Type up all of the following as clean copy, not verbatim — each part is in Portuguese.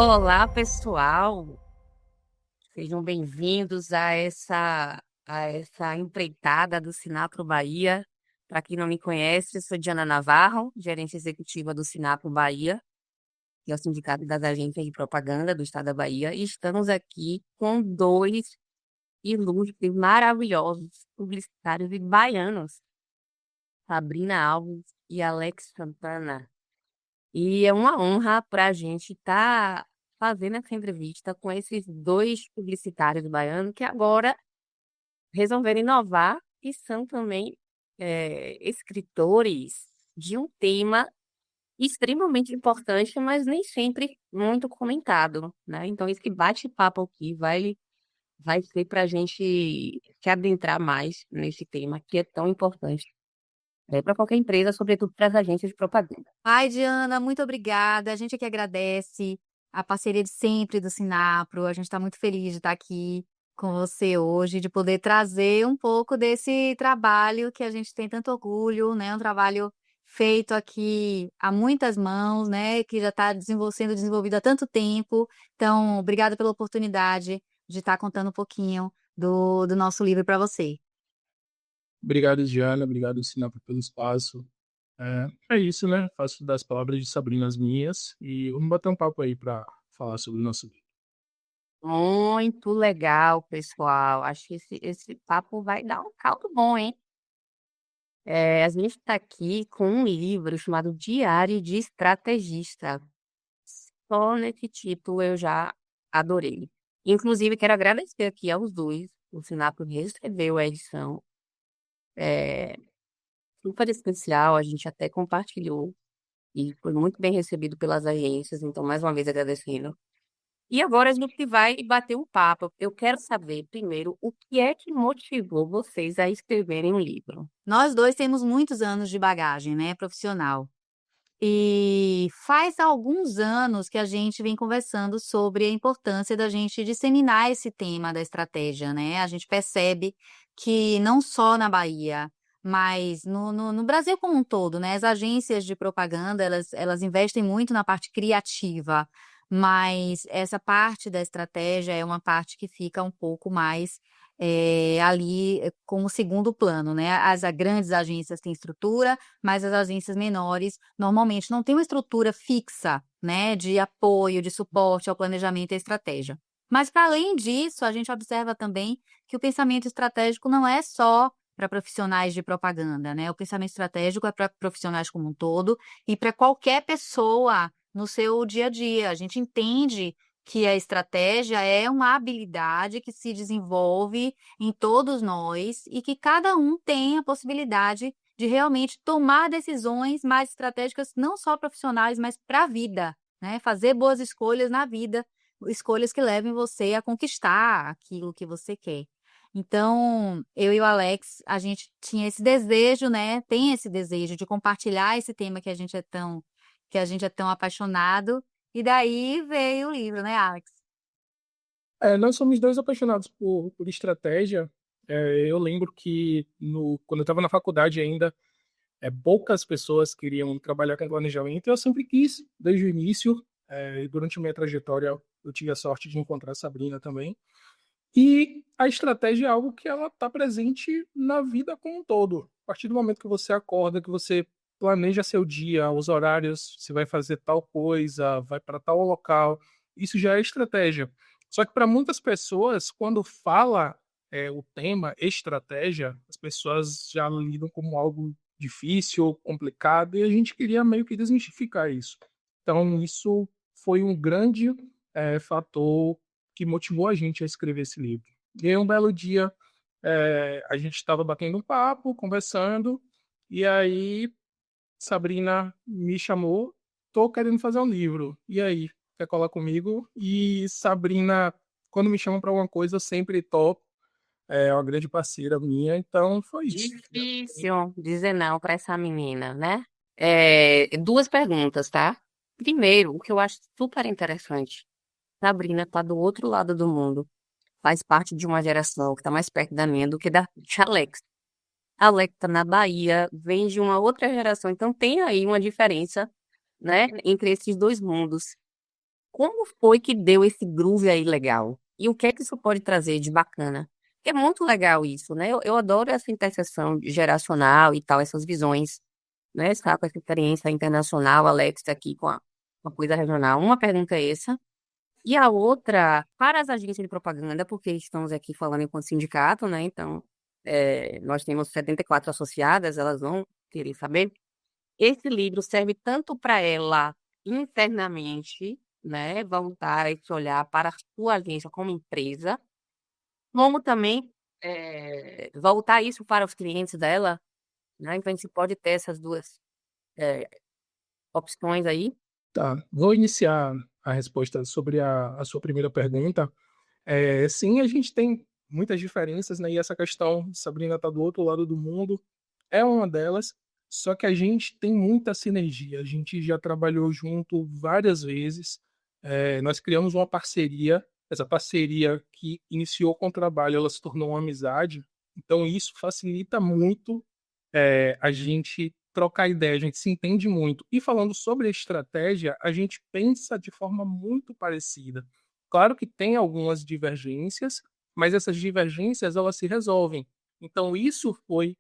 Olá, pessoal. Sejam bem-vindos a essa empreitada do Sinapro Bahia. Para quem não me conhece, eu sou Diana Navarro, gerente executiva do Sinapro Bahia, que é o Sindicato das Agências de Propaganda do Estado da Bahia, e estamos aqui com dois ilustres, maravilhosos publicitários e baianos, Sabrina Alves e Alex Santana. E é uma honra para a gente estar fazendo essa entrevista com esses dois publicitários baianos que agora resolveram inovar e são também escritores de um tema extremamente importante, mas nem sempre muito comentado, né? Então, esse bate-papo aqui vai ser para a gente se adentrar mais nesse tema que é tão importante para qualquer empresa, sobretudo para as agências de propaganda. Ai, Diana, muito obrigada. A gente aqui agradece a parceria de sempre do Sinapro. A gente está muito feliz de estar aqui com você hoje, de poder trazer um pouco desse trabalho que a gente tem tanto orgulho, né? Um trabalho feito aqui a muitas mãos, né? Que já está sendo desenvolvido há tanto tempo. Então, obrigada pela oportunidade de estar contando um pouquinho do nosso livro para você. Obrigado, Diana. Obrigado, Sinapro, pelo espaço. É isso, né? Faço das palavras de Sabrina as minhas e vamos bater um papo aí para falar sobre o nosso livro. Muito legal, pessoal. Acho que esse papo vai dar um caldo bom, hein? A gente está aqui com um livro chamado Diário de Estrategista. Só nesse título eu já adorei. Inclusive, quero agradecer aqui aos dois. O Sinapro recebeu a edição. É super especial, a gente até compartilhou e foi muito bem recebido pelas agências. Então, mais uma vez, agradecendo. E agora a gente vai bater um papo. Eu quero saber, primeiro, o que é que motivou vocês a escreverem um livro? Nós dois temos muitos anos de bagagem, né, profissional. E faz alguns anos que a gente vem conversando sobre a importância da gente disseminar esse tema da estratégia, né? A gente percebe que não só na Bahia, mas no Brasil como um todo, né? As agências de propaganda, elas investem muito na parte criativa, mas essa parte da estratégia é uma parte que fica um pouco mais ali como segundo plano, né? As grandes agências têm estrutura, mas as agências menores normalmente não têm uma estrutura fixa, né, de apoio, de suporte ao planejamento e à estratégia. Mas, para além disso, a gente observa também que o pensamento estratégico não é só para profissionais de propaganda, né? O pensamento estratégico é para profissionais como um todo e para qualquer pessoa no seu dia a dia. A gente entende que a estratégia é uma habilidade que se desenvolve em todos nós e que cada um tem a possibilidade de realmente tomar decisões mais estratégicas, não só profissionais, mas para a vida, né? Fazer boas escolhas na vida, escolhas que levem você a conquistar aquilo que você quer. Então, eu e o Alex, a gente tinha esse desejo, né? Tem esse desejo de compartilhar esse tema que a gente é tão apaixonado, e daí veio o livro, né, Alex? Nós somos dois apaixonados por estratégia. Eu lembro que quando eu estava na faculdade ainda, poucas pessoas queriam trabalhar com planejamento. Eu sempre quis, desde o início. Durante a minha trajetória, eu tive a sorte de encontrar a Sabrina também. E a estratégia é algo que ela está presente na vida como um todo. A partir do momento que você acorda, que você planeja seu dia, os horários, você vai fazer tal coisa, vai para tal local, isso já é estratégia. Só que para muitas pessoas, quando fala o tema estratégia, as pessoas já lidam como algo difícil, complicado, e a gente queria meio que desmistificar isso. Então, isso foi um grande fator que motivou a gente a escrever esse livro. E aí, um belo dia, a gente estava batendo um papo, conversando, e aí Sabrina me chamou, tô querendo fazer um livro. E aí, quer colar comigo? E Sabrina, quando me chama para alguma coisa, eu sempre topo. É uma grande parceira minha, então foi isso. Difícil dizer não para essa menina, né? Duas perguntas, tá? Primeiro, o que eu acho super interessante, Sabrina está do outro lado do mundo, faz parte de uma geração que está mais perto da minha do que da de Alex. Alex está na Bahia, vem de uma outra geração, então tem aí uma diferença, né, entre esses dois mundos. como foi que deu esse groove aí legal? E o que é que isso pode trazer de bacana? É muito legal isso, né? Eu adoro essa interseção geracional e tal, essas visões, né? Está com essa experiência internacional, Alex tá aqui com a coisa regional. Uma pergunta é essa. E a outra, para as agências de propaganda, porque estamos aqui falando enquanto sindicato, né? Então, nós temos 74 associadas, elas vão querer saber. Esse livro serve tanto para ela internamente, né? Voltar esse olhar para a sua agência como empresa, como também voltar isso para os clientes dela, né? Então, a gente pode ter essas duas é, opções aí. Tá, vou iniciar a resposta sobre a sua primeira pergunta. Sim, a gente tem muitas diferenças, né? E essa questão de Sabrina estar do outro lado do mundo é uma delas. Só que a gente tem muita sinergia. A gente já trabalhou junto várias vezes. Nós criamos uma parceria. Essa parceria que iniciou com o trabalho, ela se tornou uma amizade. Então isso facilita muito a gente trocar ideia, a gente se entende muito. E falando sobre a estratégia, a gente pensa de forma muito parecida. Claro que tem algumas divergências, mas essas divergências elas se resolvem. Então isso foi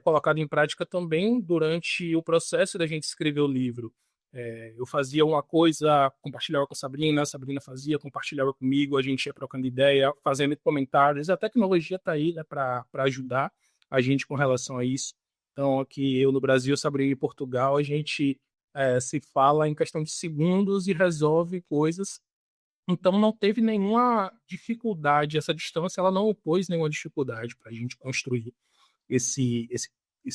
colocado em prática também durante o processo da gente escrever o livro. Eu fazia uma coisa, compartilhava com a Sabrina fazia, compartilhava comigo, a gente ia trocando ideia, fazendo comentários. A tecnologia está aí, né, para ajudar a gente com relação a isso. Então, aqui eu no Brasil, Sabrina em Portugal, a gente se fala em questão de segundos e resolve coisas. Então, não teve nenhuma dificuldade, essa distância ela não opôs nenhuma dificuldade para a gente construir esse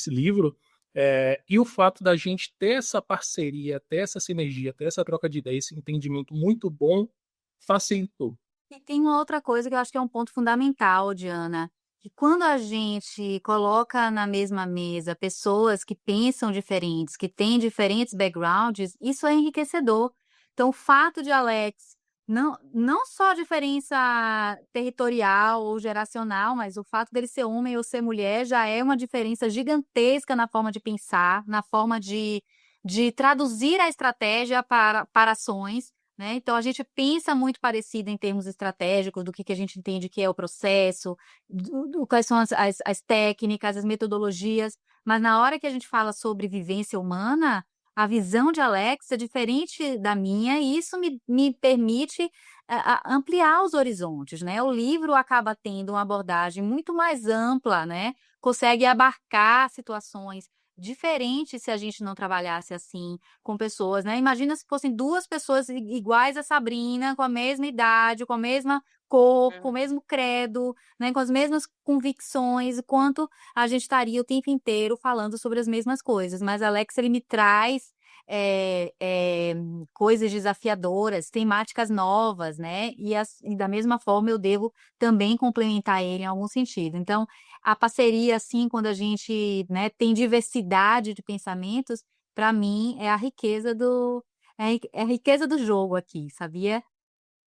livro. E o fato da gente ter essa parceria, ter essa sinergia, ter essa troca de ideias, esse entendimento muito bom, facilitou. E tem uma outra coisa que eu acho que é um ponto fundamental, Diana, que quando a gente coloca na mesma mesa pessoas que pensam diferentes, que têm diferentes backgrounds, isso é enriquecedor. Então, o fato de Alex, não só a diferença territorial ou geracional, mas o fato dele ser homem ou ser mulher já é uma diferença gigantesca na forma de pensar, na forma de traduzir a estratégia para ações, né? Então, a gente pensa muito parecido em termos estratégicos, do que a gente entende que é o processo, quais são as técnicas, as metodologias, mas na hora que a gente fala sobre vivência humana, a visão de Alex é diferente da minha e isso me permite ampliar os horizontes, né? O livro acaba tendo uma abordagem muito mais ampla, né? Consegue abarcar situações diferentes se a gente não trabalhasse assim com pessoas, né? Imagina se fossem duas pessoas iguais a Sabrina, com a mesma idade, com a mesma cor, com o mesmo credo, né? Com as mesmas convicções, quanto a gente estaria o tempo inteiro falando sobre as mesmas coisas. Mas Alex, ele me traz coisas desafiadoras, temáticas novas, né? E da mesma forma eu devo também complementar ele em algum sentido. Então, a parceria, assim, quando a gente, né, tem diversidade de pensamentos, para mim é a riqueza é a riqueza do jogo aqui, sabia?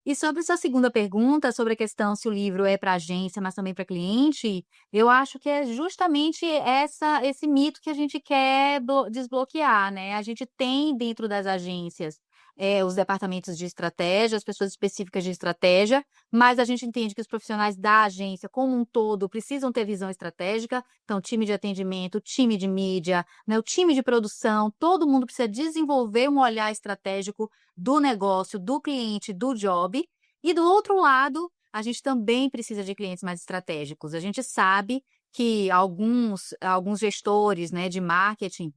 E sobre sua segunda pergunta, sobre a questão se o livro é para agência, mas também para cliente, eu acho que é justamente esse mito que a gente quer desbloquear, né? A gente tem dentro das agências os departamentos de estratégia, as pessoas específicas de estratégia, mas a gente entende que os profissionais da agência, como um todo, precisam ter visão estratégica. Então, time de atendimento, time de mídia, né, o time de produção, todo mundo precisa desenvolver um olhar estratégico do negócio, do cliente, do job. E do outro lado, a gente também precisa de clientes mais estratégicos. A gente sabe que alguns gestores, né, de marketing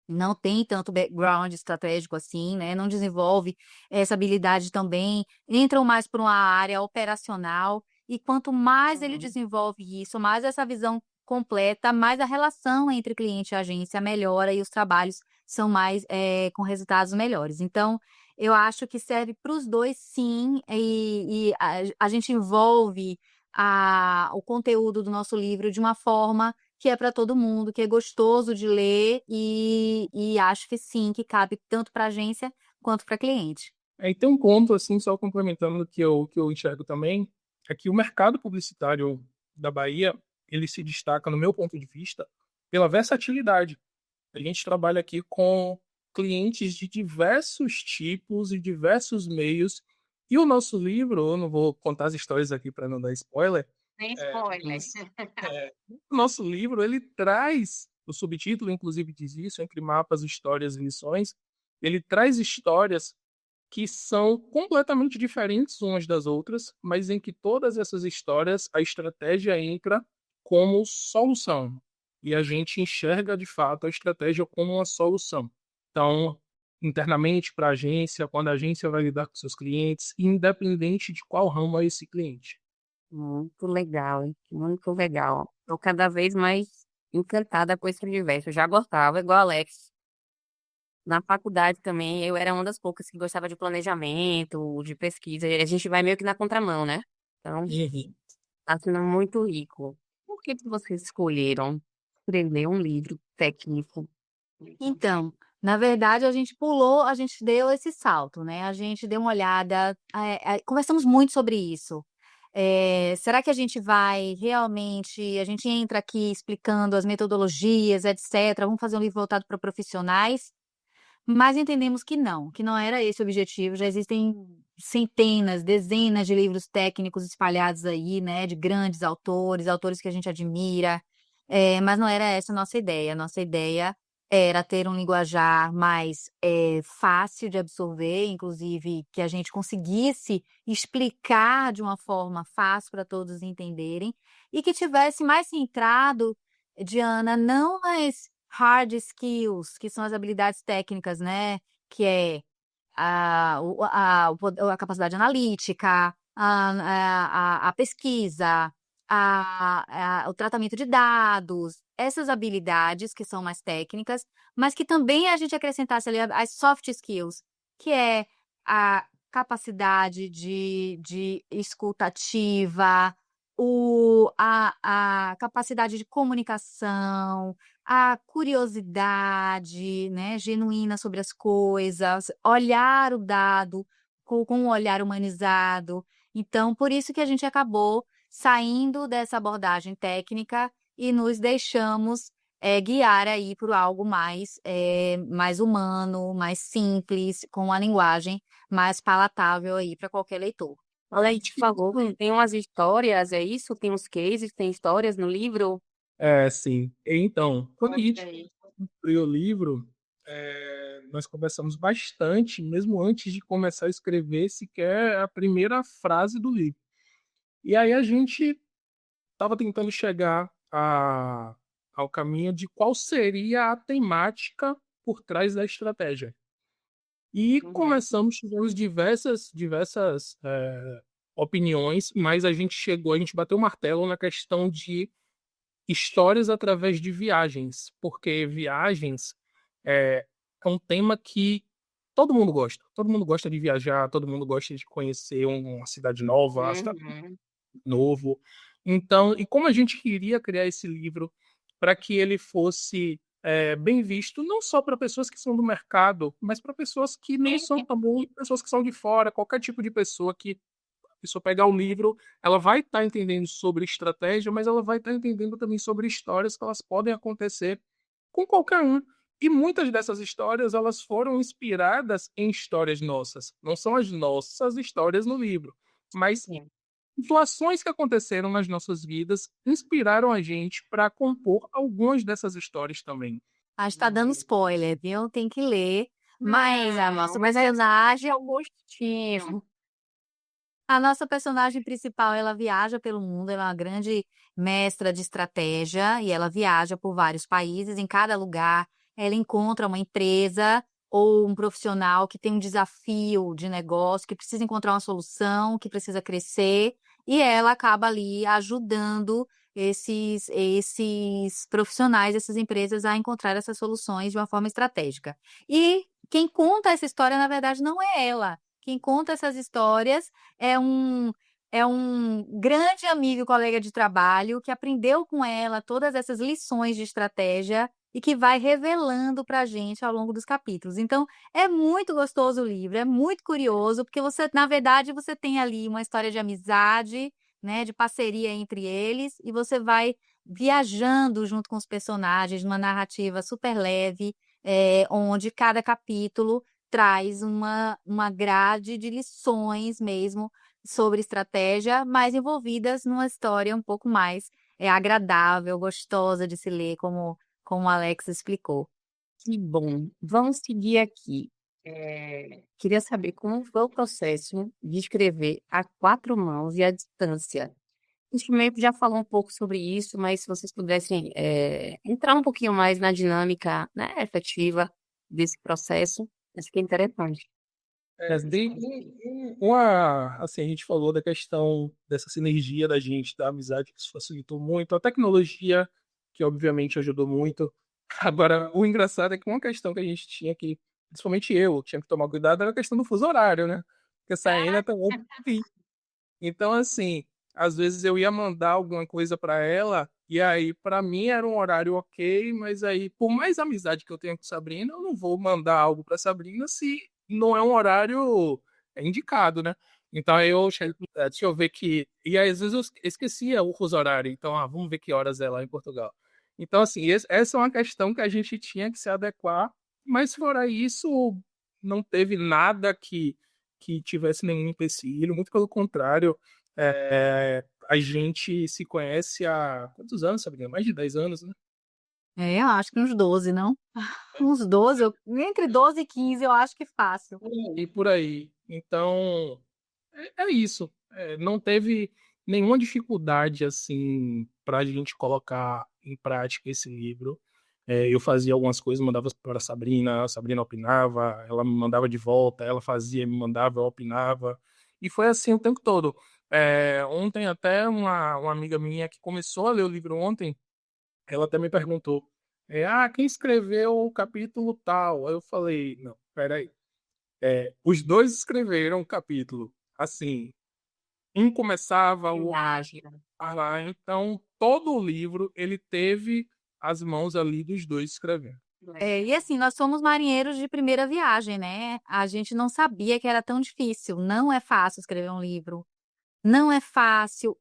não têm tanto background estratégico assim, né, não desenvolve essa habilidade também, entram mais para uma área operacional. E quanto mais ele desenvolve isso, mais essa visão completa, mais a relação entre cliente e agência melhora e os trabalhos são mais com resultados melhores. Então, eu acho que serve para os dois, sim, e a gente envolve o conteúdo do nosso livro de uma forma que é para todo mundo, que é gostoso de ler e acho que sim, que cabe tanto para agência quanto para cliente. E tem um ponto, assim, só complementando que eu enxergo também, é que o mercado publicitário da Bahia, ele se destaca, no meu ponto de vista, pela versatilidade. A gente trabalha aqui com clientes de diversos tipos e diversos meios. E o nosso livro, eu não vou contar as histórias aqui para não dar spoiler, Sem spoiler. mas o nosso livro ele traz, o subtítulo inclusive diz isso, Entre Mapas, Histórias e Lições, ele traz histórias que são completamente diferentes umas das outras, mas em que todas essas histórias a estratégia entra como solução. E a gente enxerga de fato a estratégia como uma solução. Então, internamente para a agência, quando a agência vai lidar com seus clientes, independente de qual ramo é esse cliente. Muito legal, hein? Muito legal. Tô cada vez mais encantada com esse universo. Eu já gostava, igual a Alex. Na faculdade também, eu era uma das poucas que gostava de planejamento, de pesquisa. E a gente vai meio que na contramão, né? Então, Uhum. tá sendo muito rico. Por que que vocês escolheram escrever um livro técnico? Então, na verdade, a gente deu esse salto, né? A gente deu uma olhada, conversamos muito sobre isso. Será que a gente vai realmente, a gente entra aqui explicando as metodologias, etc. Vamos fazer um livro voltado para profissionais? Mas entendemos que não era esse o objetivo. Já existem centenas, dezenas de livros técnicos espalhados aí, né, de grandes autores, autores que a gente admira, mas não era essa a nossa ideia. A nossa ideia era ter um linguajar mais fácil de absorver, inclusive que a gente conseguisse explicar de uma forma fácil para todos entenderem e que tivesse mais centrado, Diana, não nas hard skills, que são as habilidades técnicas, né, que é a capacidade analítica, a pesquisa, o tratamento de dados, essas habilidades que são mais técnicas, mas que também a gente acrescentasse ali as soft skills, que é a capacidade de escuta ativa, a capacidade de comunicação, a curiosidade, né, genuína sobre as coisas, olhar o dado com um olhar humanizado. Então, por isso que a gente acabou saindo dessa abordagem técnica e nos deixamos guiar aí por algo mais humano, mais simples, com uma linguagem mais palatável aí para qualquer leitor. Olha, a gente falou, tem umas histórias, é isso? Tem uns cases, tem histórias no livro? Sim. Então, quando a gente Gostei. construiu o livro, nós conversamos bastante, mesmo antes de começar a escrever sequer a primeira frase do livro. E aí a gente estava tentando chegar ao caminho de qual seria a temática por trás da estratégia. E Uhum. começamos, tivemos diversas opiniões, mas a gente bateu o martelo na questão de histórias através de viagens, porque viagens é um tema que todo mundo gosta. Todo mundo gosta de viajar, todo mundo gosta de conhecer uma cidade nova, Uhum. novo. Então, e como a gente queria criar esse livro para que ele fosse bem visto, não só para pessoas que são do mercado, mas para pessoas que não são também, pessoas que são de fora, qualquer tipo de pessoa que a pessoa pegar o livro, ela vai estar entendendo sobre estratégia, mas ela vai estar entendendo também sobre histórias que elas podem acontecer com qualquer um. E muitas dessas histórias, elas foram inspiradas em histórias nossas. Não são as nossas histórias no livro, mas Sim. situações que aconteceram nas nossas vidas inspiraram a gente para compor algumas dessas histórias também. Acho que tá dando spoiler, viu? Tem que ler. Mas a nossa Mas a personagem é o gostinho. A nossa personagem principal, ela viaja pelo mundo, ela é uma grande mestra de estratégia e ela viaja por vários países. Em cada lugar, ela encontra uma empresa ou um profissional que tem um desafio de negócio, que precisa encontrar uma solução, que precisa crescer, e ela acaba ali ajudando esses profissionais, essas empresas a encontrar essas soluções de uma forma estratégica. E quem conta essa história, na verdade, não é ela. Quem conta essas histórias é um grande amigo e colega de trabalho que aprendeu com ela todas essas lições de estratégia e que vai revelando para a gente ao longo dos capítulos. Então, é muito gostoso o livro, é muito curioso, porque você, na verdade, você tem ali uma história de amizade, né, de parceria entre eles, e você vai viajando junto com os personagens numa narrativa super leve, onde cada capítulo traz uma grade de lições mesmo sobre estratégia, mas envolvidas numa história um pouco mais agradável, gostosa de se ler, como o Alex explicou. Que bom. Vamos seguir aqui. Queria saber como foi o processo de escrever a quatro mãos e à distância. A gente meio que já falou um pouco sobre isso, mas se vocês pudessem entrar um pouquinho mais na dinâmica, né, efetiva desse processo, acho que é interessante. Assim, a gente falou da questão dessa sinergia da gente, da amizade, que isso facilitou muito, a tecnologia, que obviamente ajudou muito. Agora, o engraçado é que uma questão que a gente tinha que, principalmente eu, tinha que tomar cuidado, era a questão do fuso horário, né? Porque essa ainda também. Então, assim, às vezes eu ia mandar alguma coisa para ela, e aí, para mim, era um horário ok, mas aí, por mais amizade que eu tenho com Sabrina, eu não vou mandar algo para Sabrina se não é um horário indicado, né? Então, aí deixa eu ver que. E aí, às vezes eu esquecia o fuso horário, então, vamos ver que horas é lá em Portugal. Então, assim, essa é uma questão que a gente tinha que se adequar, mas fora isso, não teve nada que tivesse nenhum empecilho, muito pelo contrário, a gente se conhece há quantos anos, Sabrina? Mais de 10 anos, né? Eu acho que uns 12, não? Uns 12, entre 12 e 15 eu acho que fácil. E por aí. Então, é isso. Não teve nenhuma dificuldade, assim, para a gente colocar em prática esse livro. Eu fazia algumas coisas, mandava para a Sabrina opinava, ela me mandava de volta, ela fazia, me mandava, eu opinava. E foi assim o tempo todo. Ontem, até uma amiga minha que começou a ler o livro ontem, ela até me perguntou: quem escreveu o capítulo tal? Aí eu falei: não, peraí. Os dois escreveram o capítulo. Assim, um começava, o Viagem. então todo o livro ele teve as mãos ali dos dois escrevendo. E assim, nós somos marinheiros de primeira viagem, né? A gente não sabia que era tão difícil. Não é fácil escrever um livro. Não é fácil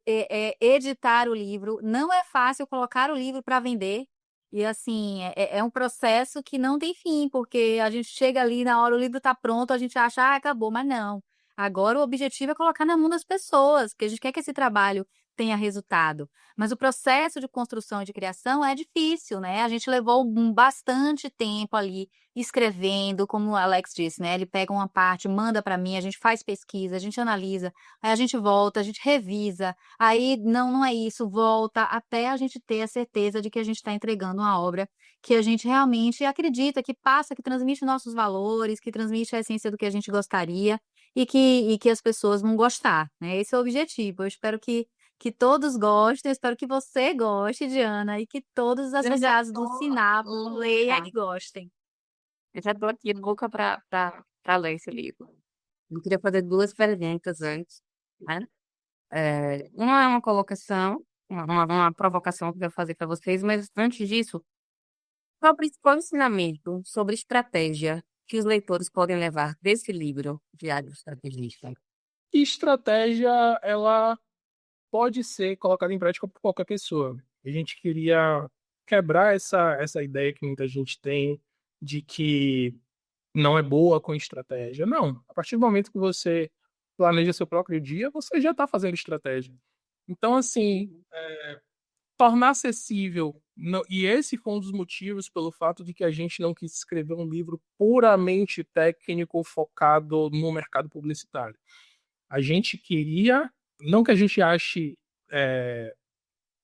editar o livro. Não é fácil colocar o livro para vender. E assim, é um processo que não tem fim, porque a gente chega ali na hora, o livro está pronto, a gente acha, acabou, mas não. Agora o objetivo é colocar na mão das pessoas, porque a gente quer que esse trabalho tenha resultado. Mas o processo de construção e de criação é difícil, né? A gente levou bastante tempo ali escrevendo, como o Alex disse, né? Ele pega uma parte, manda para mim, a gente faz pesquisa, a gente analisa, aí a gente volta, a gente revisa, aí não é isso, volta, até a gente ter a certeza de que a gente está entregando uma obra que a gente realmente acredita, que passa, que transmite nossos valores, que transmite a essência do que a gente gostaria e que as pessoas vão gostar, né? Esse é o objetivo. Eu espero que todos gostem, eu espero que você goste, Diana, e que todos os Eu já associados do tô Sinápolis leiam louca. e gostem. Eu já tô aqui louca pra ler esse livro. Eu queria fazer duas perguntas antes, né? Uma é uma colocação, uma provocação que eu quero fazer para vocês, mas antes disso, qual é o principal ensinamento sobre estratégia que os leitores podem levar desse livro, Diário do Estrategista? E estratégia, ela pode ser colocada em prática por qualquer pessoa. A gente queria quebrar essa ideia que muita gente tem de que não é boa com estratégia. Não. A partir do momento que você planeja seu próprio dia, você já está fazendo estratégia. Então, assim, tornar acessível. E esse foi um dos motivos pelo fato de que a gente não quis escrever um livro puramente técnico focado no mercado publicitário. A gente queria, não que a gente ache,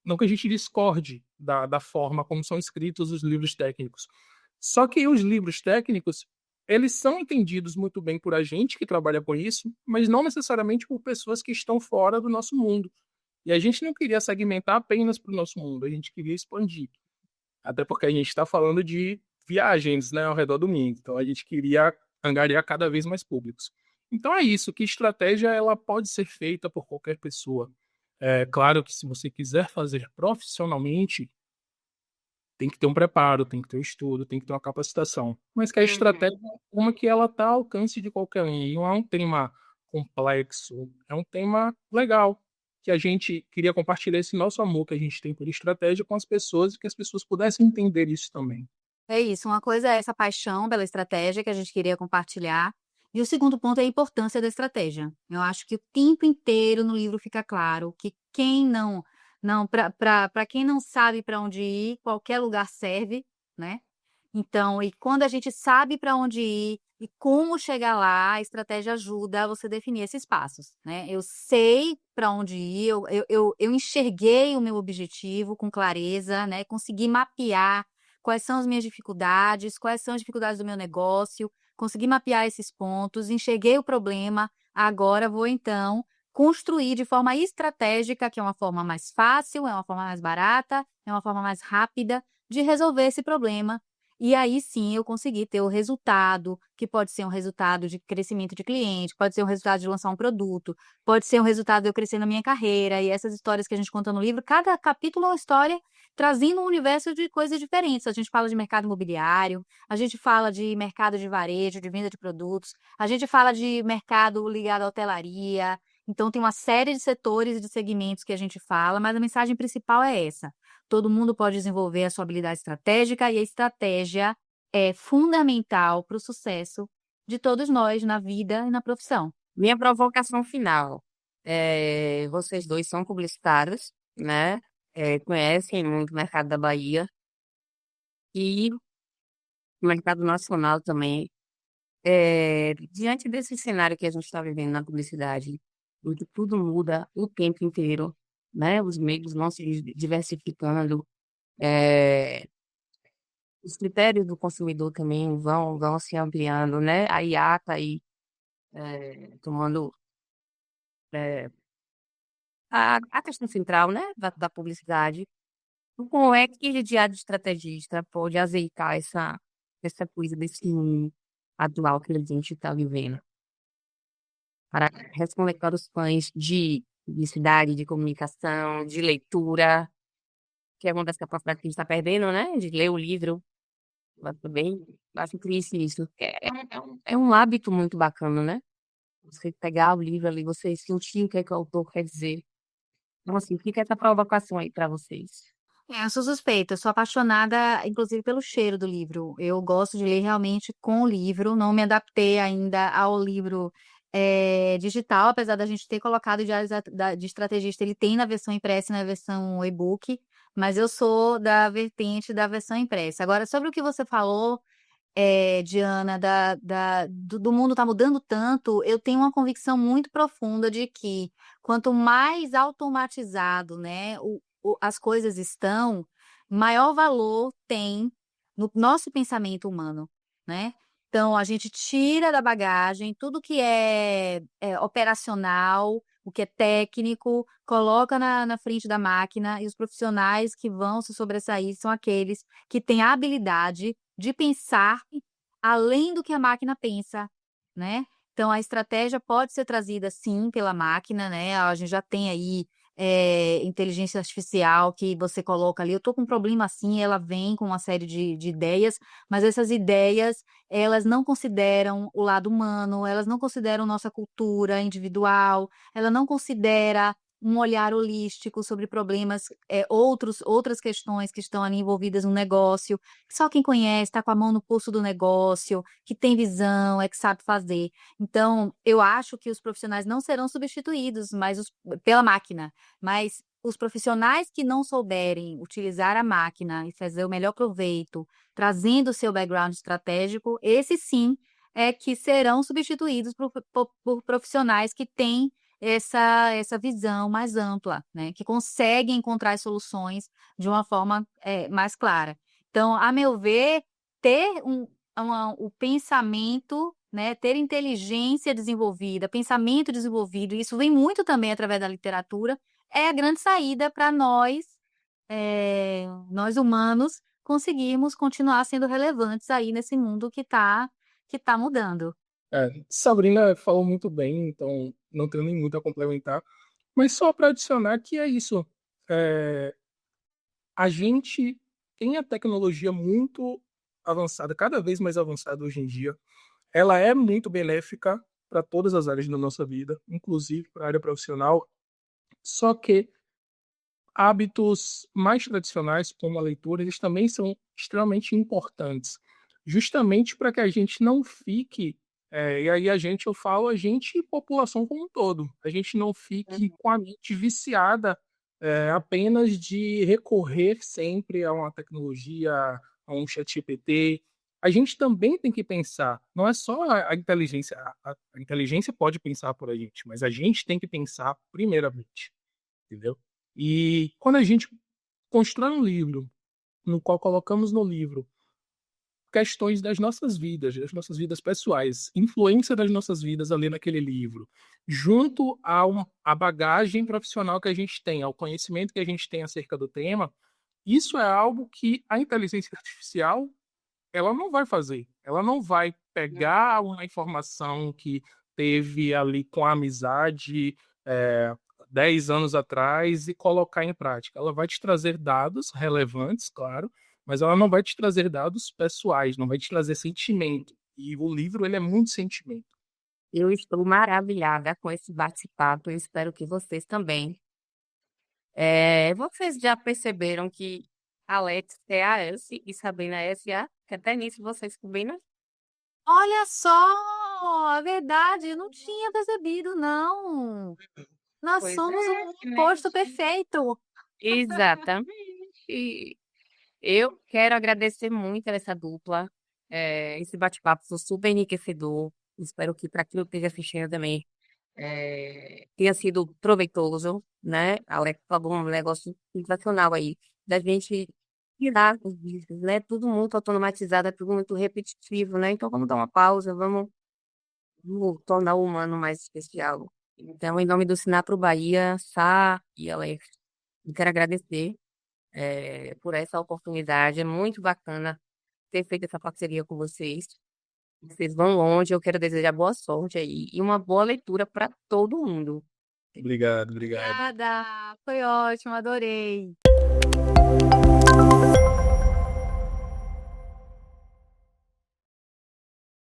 não que a gente discorde da forma como são escritos os livros técnicos. Só que os livros técnicos, eles são entendidos muito bem por a gente que trabalha com isso, mas não necessariamente por pessoas que estão fora do nosso mundo. E a gente não queria segmentar apenas para o nosso mundo, a gente queria expandir. Até porque a gente está falando de viagens, né, ao redor do mundo. Então a gente queria angariar cada vez mais públicos. Então é isso, que estratégia ela pode ser feita por qualquer pessoa. É claro que se você quiser fazer profissionalmente, tem que ter um preparo, tem que ter um estudo, tem que ter uma capacitação. Mas que a estratégia é uma que ela está ao alcance de qualquer um. E não é um tema complexo, é um tema legal. Que a gente queria compartilhar esse nosso amor que a gente tem por estratégia com as pessoas e que as pessoas pudessem entender isso também. É isso, uma coisa é essa paixão pela estratégia que a gente queria compartilhar, e o segundo ponto é a importância da estratégia. Eu acho que o tempo inteiro no livro fica claro que quem não para quem não sabe para onde ir, qualquer lugar serve, né. Então, e quando a gente sabe para onde ir e como chegar lá, a estratégia ajuda a você definir esses passos, né. Eu sei para onde ir, eu enxerguei o meu objetivo com clareza, né, consegui mapear quais são as minhas dificuldades, quais são as dificuldades do meu negócio, consegui mapear esses pontos, enxerguei o problema, agora vou então construir de forma estratégica, que é uma forma mais fácil, é uma forma mais barata, é uma forma mais rápida de resolver esse problema. E aí sim eu consegui ter o resultado, que pode ser um resultado de crescimento de cliente, pode ser um resultado de lançar um produto, pode ser um resultado de eu crescer na minha carreira. E essas histórias que a gente conta no livro, cada capítulo é uma história trazendo um universo de coisas diferentes. A gente fala de mercado imobiliário, a gente fala de mercado de varejo, de venda de produtos, a gente fala de mercado ligado à hotelaria. Então tem uma série de setores e de segmentos que a gente fala, mas a mensagem principal é essa: todo mundo pode desenvolver a sua habilidade estratégica, e a estratégia é fundamental para o sucesso de todos nós na vida e na profissão. Minha provocação final. Vocês dois são publicitários, né? Conhecem muito o mercado da Bahia e o mercado nacional também. Diante desse cenário que a gente está vivendo na publicidade, onde tudo muda o tempo inteiro, né? Os meios vão se diversificando, é, os critérios do consumidor também vão se ampliando, né? A IA está aí, tomando, é, a questão central, né? Da publicidade. Como é que o diário de estrategista pode azeitar essa coisa desse mundo atual que a gente está vivendo? Para responder para os fãs de publicidade, de comunicação, de leitura, que é uma das capacidades que a gente está perdendo, né? De ler o livro. Mas também acho triste isso. É um hábito muito bacana, né? Você pegar o livro ali, você sentir o que é que o autor quer dizer. Então, assim, fica essa provocação aí para vocês. Eu sou suspeita, eu sou apaixonada, inclusive, pelo cheiro do livro. Eu gosto de ler realmente com o livro, não me adaptei ainda ao livro digital, apesar da gente ter colocado o Diário de Estrategista, ele tem na versão impressa e na versão e-book, mas eu sou da vertente da versão impressa. Agora, sobre o que você falou, Diana, do mundo está mudando tanto, eu tenho uma convicção muito profunda de que quanto mais automatizado, né, as coisas estão, maior valor tem no nosso pensamento humano, né? Então, a gente tira da bagagem tudo que é operacional, o que é técnico, coloca na frente da máquina, e os profissionais que vão se sobressair são aqueles que têm a habilidade de pensar além do que a máquina pensa, né. Então a estratégia pode ser trazida sim pela máquina, né, a gente já tem aí, inteligência artificial que você coloca ali: "Eu estou com um problema assim", ela vem com uma série de ideias, mas essas ideias, elas não consideram o lado humano, elas não consideram nossa cultura individual, ela não considera um olhar holístico sobre problemas, outras questões que estão ali envolvidas no negócio. Só quem conhece, está com a mão no pulso do negócio, que tem visão, é que sabe fazer. Então, eu acho que os profissionais não serão substituídos, pela máquina, mas os profissionais que não souberem utilizar a máquina e fazer o melhor proveito, trazendo o seu background estratégico, esses sim é que serão substituídos por profissionais que têm essa visão mais ampla, né, que conseguem encontrar as soluções de uma forma, mais clara. Então, a meu ver, ter o pensamento, né, ter inteligência desenvolvida, pensamento desenvolvido, isso vem muito também através da literatura, é a grande saída para nós humanos, conseguirmos continuar sendo relevantes aí nesse mundo que tá mudando. Sabrina falou muito bem, então não tenho nem muito a complementar. Mas só para adicionar que é isso. É, a gente tem a tecnologia muito avançada, cada vez mais avançada hoje em dia. Ela é muito benéfica para todas as áreas da nossa vida, inclusive para a área profissional. Só que hábitos mais tradicionais, como a leitura, eles também são extremamente importantes, justamente para que a gente não fique, e aí eu falo a gente e população como um todo, a gente não fique com a mente viciada, apenas de recorrer sempre a uma tecnologia, a um ChatGPT. A gente também tem que pensar, não é só a inteligência, a inteligência pode pensar por a gente, mas a gente tem que pensar primeiramente, entendeu? E quando a gente constrói um livro, no qual colocamos no livro questões das nossas vidas pessoais, influência das nossas vidas ali naquele livro, junto à bagagem profissional que a gente tem, ao conhecimento que a gente tem acerca do tema, isso é algo que a inteligência artificial ela não vai fazer. Ela não vai pegar uma informação que teve ali com a amizade, 10 anos atrás e colocar em prática. Ela vai te trazer dados relevantes, claro, mas ela não vai te trazer dados pessoais, não vai te trazer sentimento. E o livro, ele é muito sentimento. Eu estou maravilhada com esse bate-papo, eu espero que vocês também. Vocês já perceberam que Alex é a S e Sabrina é SA? Que até nisso vocês combinam? Olha só, é verdade, eu não tinha percebido, não. Nós Pois somos é, um né? oposto perfeito. Exatamente. E eu quero agradecer muito a essa dupla. Esse bate-papo foi super enriquecedor. Espero que para quem esteja assistindo também tenha sido proveitoso, né? Alex falou um negócio sensacional aí, da gente tirar os vícios, né? Tudo muito automatizado, é tudo muito repetitivo, né? Então vamos dar uma pausa, vamos tornar o humano mais especial. Então, em nome do Sinapro Bahia, Sá e Alex, eu quero agradecer por essa oportunidade. É muito bacana ter feito essa parceria com vocês. Vocês vão longe, eu quero desejar boa sorte aí e uma boa leitura para todo mundo. Obrigado, obrigado. Obrigada, foi ótimo, adorei.